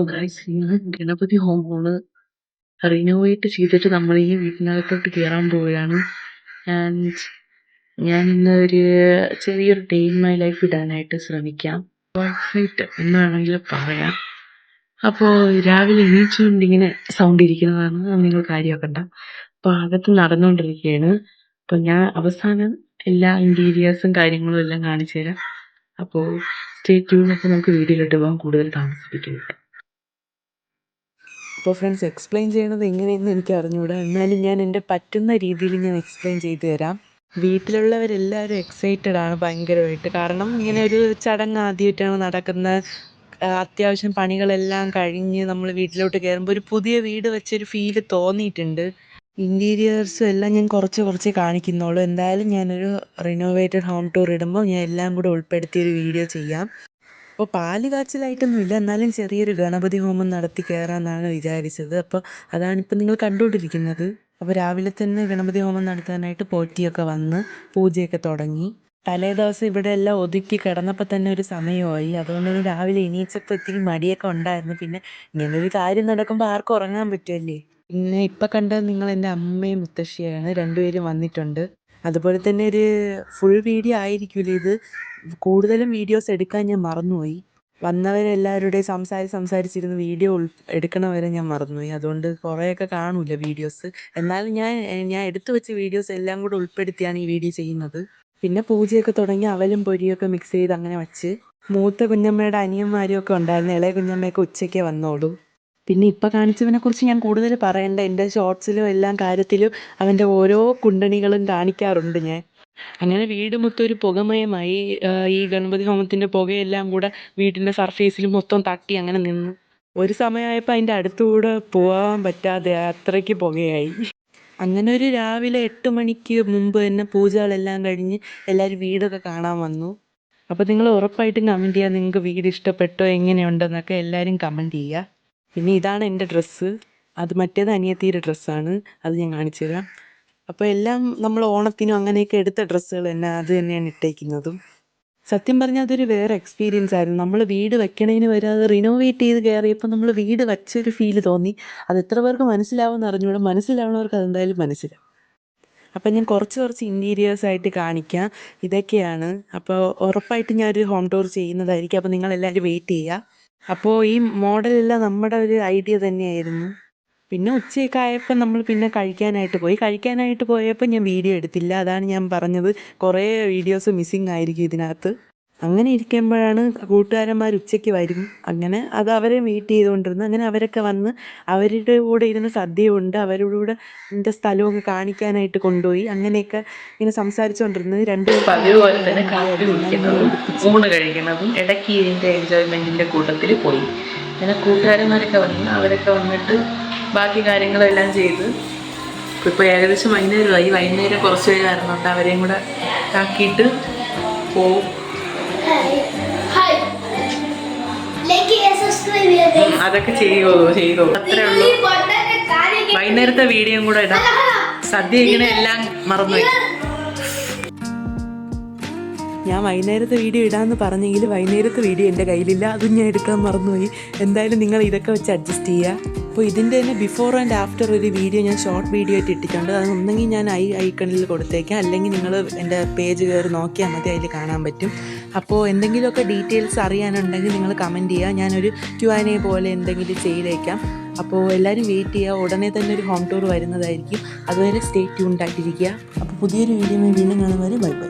അപ്പോൾ ഗൈസ് ഇന്ന് ഗണപതി ഹോമമാണ്. റിനോവേറ്റ് ചെയ്തിട്ട് നമ്മൾ ഈ വീട്ടിനകത്തോട്ട് കയറാൻ പോവുകയാണ്. ആൻഡ് ഞാൻ ഇന്ന് ഒരു ചെറിയൊരു ഡേ ഇൻ മൈ ലൈഫ് ഇടാനായിട്ട് ശ്രമിക്കാം. പെർഫെക്റ്റ് എന്ന് വേണമെങ്കിൽ പറയാം. അപ്പോൾ രാവിലെ എണീച്ചുകൊണ്ട് ഇങ്ങനെ സൗണ്ട് ഇരിക്കുന്നതാണ്, അത് നിങ്ങൾ കാര്യമാക്കണ്ട. അപ്പോൾ അകത്ത് നടന്നുകൊണ്ടിരിക്കുകയാണ്. അപ്പോൾ ഞാൻ അവസാനം എല്ലാ ഇൻറ്റീരിയേഴ്സും കാര്യങ്ങളും എല്ലാം കാണിച്ചു തരാം. അപ്പോൾ സ്റ്റേ ട്യൂൺ. അപ്പോൾ നമുക്ക് വീഡിയോയിലോട്ട് പോകാൻ കൂടുതൽ താമസിപ്പിക്കുന്നില്ല. അപ്പോൾ ഫ്രണ്ട്സ്, എക്സ്പ്ലെയിൻ ചെയ്യണത് എങ്ങനെയെന്ന് എനിക്ക് അറിഞ്ഞുകൂടാ, എന്നാലും ഞാൻ എൻ്റെ പറ്റുന്ന രീതിയിൽ ഞാൻ എക്സ്പ്ലെയിൻ ചെയ്തു തരാം. വീട്ടിലുള്ളവരെല്ലാവരും എക്സൈറ്റഡ് ആണ് ഭയങ്കരമായിട്ട്. കാരണം ഇങ്ങനെ ഒരു ചടങ്ങ് ആദ്യമായിട്ടാണ് നടക്കുന്നത്. അത്യാവശ്യം പണികളെല്ലാം കഴിഞ്ഞ് നമ്മൾ വീട്ടിലോട്ട് കയറുമ്പോൾ ഒരു പുതിയ വീട് വെച്ചൊരു ഫീല് തോന്നിയിട്ടുണ്ട്. ഇൻറ്റീരിയേഴ്സും എല്ലാം ഞാൻ കുറച്ച് കാണിക്കുന്നുള്ളൂ. എന്തായാലും ഞാനൊരു റിനോവേറ്റഡ് ഹോം ടൂർ ഇടുമ്പോൾ ഞാൻ എല്ലാം കൂടെ ഉൾപ്പെടുത്തിയൊരു വീഡിയോ ചെയ്യാം. അപ്പോൾ പാല് കാച്ചലായിട്ടൊന്നുമില്ല, എന്നാലും ചെറിയൊരു ഗണപതി ഹോമം നടത്തി കയറാമെന്നാണ് വിചാരിച്ചത്. അപ്പോൾ അതാണിപ്പോൾ നിങ്ങൾ കണ്ടുകൊണ്ടിരിക്കുന്നത്. അപ്പോൾ രാവിലെ തന്നെ ഗണപതി ഹോമം നടത്താനായിട്ട് പോറ്റിയൊക്കെ വന്ന് പൂജയൊക്കെ തുടങ്ങി. തലേദിവസം ഇവിടെ എല്ലാം ഒതുക്കി കിടന്നപ്പോൾ തന്നെ ഒരു സമയമായി. അതുകൊണ്ടൊരു രാവിലെ എണീച്ചപ്പോൾ ഇത്തിരി മടിയൊക്കെ ഉണ്ടായിരുന്നു. പിന്നെ ഇങ്ങനൊരു കാര്യം നടക്കുമ്പോൾ ആർക്കും ഉറങ്ങാൻ പറ്റുമല്ലേ. പിന്നെ ഇപ്പം കണ്ടത് നിങ്ങൾ എൻ്റെ അമ്മയും മുത്തശ്ശിയാണ്, രണ്ടുപേരും വന്നിട്ടുണ്ട്. അതുപോലെ തന്നെ ഒരു ഫുൾ വീഡിയോ ആയിരിക്കില്ല ഇത്. കൂടുതലും വീഡിയോസ് എടുക്കാൻ ഞാൻ മറന്നുപോയി. വന്നവരെല്ലാവരുടെയും സംസാരിച്ചിരുന്ന് വീഡിയോ എടുക്കണവരെ ഞാൻ മറന്നുപോയി. അതുകൊണ്ട് കുറേയൊക്കെ കാണില്ല വീഡിയോസ്. എന്നാലും ഞാൻ എടുത്തു വെച്ച വീഡിയോസ് എല്ലാം കൂടെ ഉൾപ്പെടുത്തിയാണ് ഈ വീഡിയോ ചെയ്യുന്നത്. പിന്നെ പൂജയൊക്കെ തുടങ്ങി അവലും പൊരിയൊക്കെ മിക്സ് ചെയ്ത് അങ്ങനെ വച്ച്. മൂത്ത കുഞ്ഞമ്മയുടെ അനിയന്മാരും ഒക്കെ ഉണ്ടായിരുന്നു. ഇളയ കുഞ്ഞമ്മയൊക്കെ ഉച്ചയ്ക്കേ വന്നോളൂ. പിന്നെ ഇപ്പം കാണിച്ചവനെക്കുറിച്ച് ഞാൻ കൂടുതൽ പറയണ്ട. എൻ്റെ ഷോർട്സിലും എല്ലാം കാര്യത്തിലും അവൻ്റെ ഓരോ കുണ്ടണികളും കാണിക്കാറുണ്ട് ഞാൻ. അങ്ങനെ വീട് മൊത്തം ഒരു പുകമയമായി. ഈ ഗണപതി ഹോമത്തിൻ്റെ പുകയെല്ലാം കൂടെ വീടിൻ്റെ സർഫേസിൽ മൊത്തം തട്ടി അങ്ങനെ നിന്നു. ഒരു സമയമായപ്പോൾ അതിൻ്റെ അടുത്തുകൂടെ പോകാൻ പറ്റാതെ അത്രയ്ക്ക് പുകയായി. അങ്ങനെ ഒരു രാവിലെ 8 മണിക്ക് മുമ്പ് തന്നെ പൂജകളെല്ലാം കഴിഞ്ഞ് എല്ലാവരും വീടൊക്കെ കാണാൻ വന്നു. അപ്പോൾ നിങ്ങൾ ഉറപ്പായിട്ടും കമൻറ്റ് ചെയ്യുക, നിങ്ങൾക്ക് വീട് ഇഷ്ടപ്പെട്ടോ എങ്ങനെയുണ്ടെന്നൊക്കെ എല്ലാവരും കമൻറ്റ് ചെയ്യുക. പിന്നെ ഇതാണ് എൻ്റെ ഡ്രസ്സ്. അത് മറ്റേത് അനിയത്തിയുടെ ഡ്രസ്സാണ്, അത് ഞാൻ കാണിച്ചു തരാം. അപ്പോൾ എല്ലാം നമ്മൾ ഓണത്തിനും അങ്ങനെയൊക്കെ എടുത്ത ഡ്രസ്സുകൾ തന്നെ, അത് തന്നെയാണ് ഇട്ടേക്കുന്നതും. സത്യം പറഞ്ഞാൽ അതൊരു വേറെ എക്സ്പീരിയൻസ് ആയിരുന്നു. നമ്മൾ വീട് വെക്കണതിന് വരെ അത് റിനോവേറ്റ് ചെയ്ത് കയറിയപ്പോൾ നമ്മൾ വീട് വെച്ചൊരു ഫീല് തോന്നി. അത് എത്ര പേർക്ക് മനസ്സിലാവുമെന്ന് അറിഞ്ഞുകൂടെ. മനസ്സിലാവുന്നവർക്ക് അതെന്തായാലും മനസ്സിലാവും. അപ്പം ഞാൻ കുറച്ച് ഇൻറ്റീരിയേഴ്സായിട്ട് കാണിക്കാം. ഇതൊക്കെയാണ്. അപ്പോൾ ഉറപ്പായിട്ട് ഞാനൊരു ഹോം ടൂർ ചെയ്യുന്നതായിരിക്കും. അപ്പോൾ നിങ്ങളെല്ലാവരും വെയിറ്റ് ചെയ്യുക. അപ്പോൾ ഈ മോഡലെല്ലാം നമ്മുടെ ഒരു ഐഡിയ തന്നെയായിരുന്നു. പിന്നെ ഉച്ചയൊക്കെ ആയപ്പോൾ നമ്മൾ പിന്നെ കഴിക്കാനായിട്ട് പോയപ്പോൾ ഞാൻ വീഡിയോ എടുത്തില്ല. അതാണ് ഞാൻ പറഞ്ഞത്, കുറേ വീഡിയോസ് മിസ്സിങ് ആയിരിക്കും ഇതിനകത്ത്. അങ്ങനെ ഇരിക്കുമ്പോഴാണ് കൂട്ടുകാരന്മാർ ഉച്ചയ്ക്ക് വരും. അങ്ങനെ അത് അവരെ വെയിറ്റ് ചെയ്തുകൊണ്ടിരുന്നു. അങ്ങനെ അവരൊക്കെ വന്ന് അവരുടെ കൂടെ ഇരുന്ന് സദ്യയുണ്ട്. അവരുടെ കൂടെ എൻ്റെ സ്ഥലമൊക്കെ കാണിക്കാനായിട്ട് കൊണ്ടുപോയി. അങ്ങനെയൊക്കെ ഇങ്ങനെ സംസാരിച്ചുകൊണ്ടിരുന്നത്. അതുപോലെ തന്നെ കാപ്പി കുടിക്കുന്നതും ഊണ് കഴിക്കുന്നതും ഇടയ്ക്ക് ഇതിൻ്റെ എൻജോയ്മെൻറ്റിൻ്റെ കൂട്ടത്തിൽ പോയി. അങ്ങനെ കൂട്ടുകാരന്മാരൊക്കെ വന്ന് അവരൊക്കെ വന്നിട്ട് ബാക്കി കാര്യങ്ങളെല്ലാം ചെയ്ത് ഇപ്പോൾ ഏകദേശം വൈകുന്നേരമായി. വൈകുന്നേരം കുറച്ച് പേര് വരുന്നുണ്ട്, അവരെയും കൂടെ ആക്കിയിട്ട് പോവും. അതൊക്കെ ചെയ്തോ അത്രേ ഉള്ളൂ. വൈകുന്നേരത്തെ വീഡിയോയും കൂടെ ഇടാം. സദ്യ ഇങ്ങനെ എല്ലാം മറന്നുപോയി. ഞാൻ വൈകുന്നേരത്തെ വീഡിയോ ഇടാമെന്ന് പറഞ്ഞെങ്കിൽ വൈകുന്നേരത്തെ വീഡിയോ എൻ്റെ കയ്യിലില്ല, അതും ഞാൻ എടുക്കാൻ മറന്നുപോയി. എന്തായാലും നിങ്ങൾ ഇതൊക്കെ വെച്ച് അഡ്ജസ്റ്റ് ചെയ്യുക. അപ്പോൾ ഇതിൻ്റെ തന്നെ ബിഫോർ ആൻഡ് ആഫ്റ്റർ ഒരു വീഡിയോ ഞാൻ ഷോർട്ട് വീഡിയോ ആയിട്ട് ഇട്ടിട്ടുണ്ട്. അത് ഒന്നെങ്കിൽ ഞാൻ ഐക്കണിൽ കൊടുത്തേക്കാം, അല്ലെങ്കിൽ നിങ്ങൾ എൻ്റെ പേജ് കയറി നോക്കിയാൽ മതി, അതിൽ കാണാൻ പറ്റും. അപ്പോൾ എന്തെങ്കിലുമൊക്കെ ഡീറ്റെയിൽസ് അറിയാനുണ്ടെങ്കിൽ നിങ്ങൾ കമൻറ്റ് ചെയ്യുക. ഞാനൊരു Q&A പോലെ എന്തെങ്കിലും ചെയ്തേക്കാം. അപ്പോൾ എല്ലാവരും വെയിറ്റ് ചെയ്യുക. ഉടനെ തന്നെ ഒരു ഹോം ടൂർ വരുന്നതായിരിക്കും. അതുവരെ സ്റ്റേ ട്യൂൺഡ് ആയിട്ടിരിക്കുക. അപ്പോൾ പുതിയൊരു വീഡിയോ വീണ്ടും കാണുന്നവരെ ബൈ ബൈ.